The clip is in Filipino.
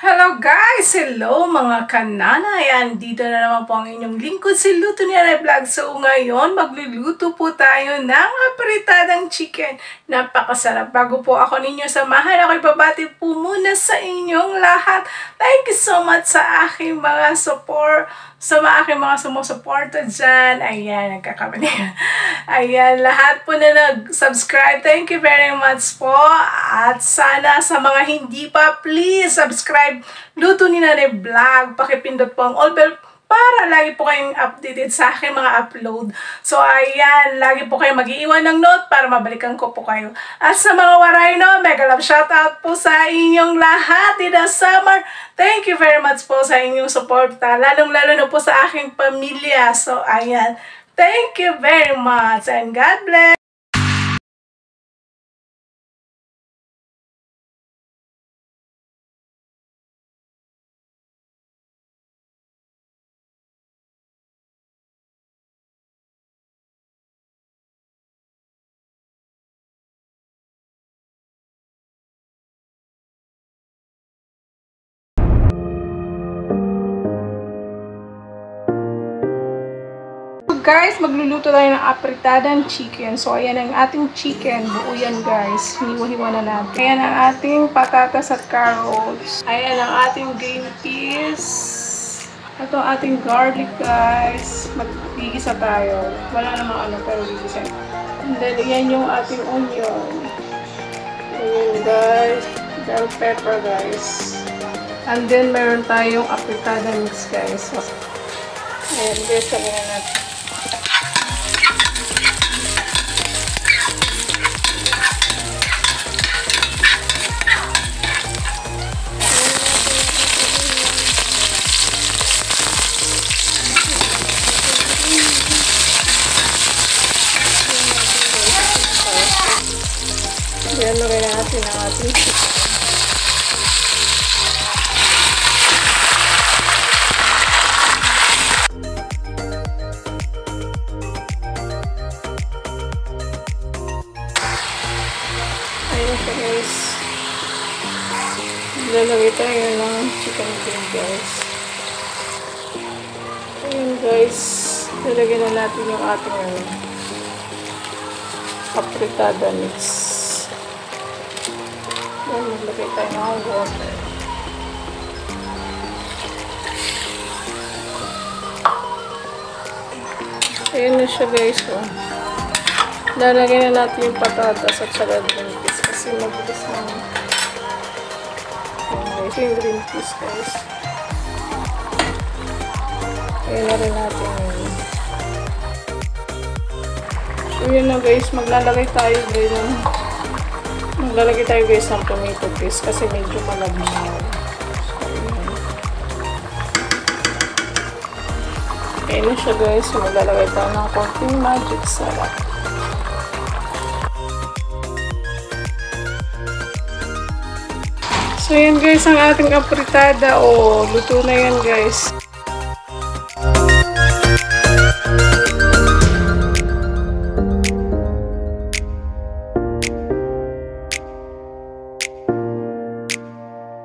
Hello guys! Hello mga kananay! Andito na naman po ang inyong lingkod si Luto ni Aray Vlog. So ngayon, magluluto po tayo ng apritadang chicken. Napakasarap. Bago po ako ninyo samahan, ako'y babati po muna sa inyong lahat. Thank you so much sa aking mga support. Sa aking mga sumusuporta dyan. Ayan, nagkakamali. Ayan, lahat po na nag-subscribe. Thank you very much po. At sana sa mga hindi pa, please subscribe Luto ni Aray Vlog. Pakipindot po ang all bell para lagi po kayong updated sa aking mga upload. So, ayan, lagi po kayong mag-iiwan ng note para mabalikan ko po kayo. At sa mga waray, no, mega love shoutout po sa inyong lahat in the summer. Thank you very much po sa inyong suporta, lalong-lalo na po sa aking pamilya. So, ayan, thank you very much and God bless. Guys, magluluto tayo ng apritadang chicken. So, ayan ang ating chicken. Buo yan, guys. Hiniwa-hiwa na natin. Ayan ang ating patatas at carrots. Ayan ang ating green peas. Ito ang ating garlic, guys. Magigisa tayo. Wala namang ano, pero gigisa. And then, ayan yung ating onion. Ayan, guys. Bell pepper, guys. And then, meron tayong apritadang mix, guys. So, ayan, guys, sabi na natin. Yan, lagay na natin ang ating chicken. Ayan siya, guys. Lalagay tayo ng chicken cream, guys. Ayan, guys. Lalagay na natin yung ating apritada mix. Then, maglagay tayo ng water. Ayan na siya, guys. Oh. Lalagay na natin yung patatas at saka green peas kasi mabilis na. Ayan, guys. Yung green peas, guys. Ayan na rin natin yun. So, yun na, guys. Maglalagay tayo, guys, ng tomato paste kasi medyo malabnaw. Okay na siya, guys. So, maglalagay tayo ng konting magic sarap. So, yan, guys, ang ating apritada. O, luto na yan, guys.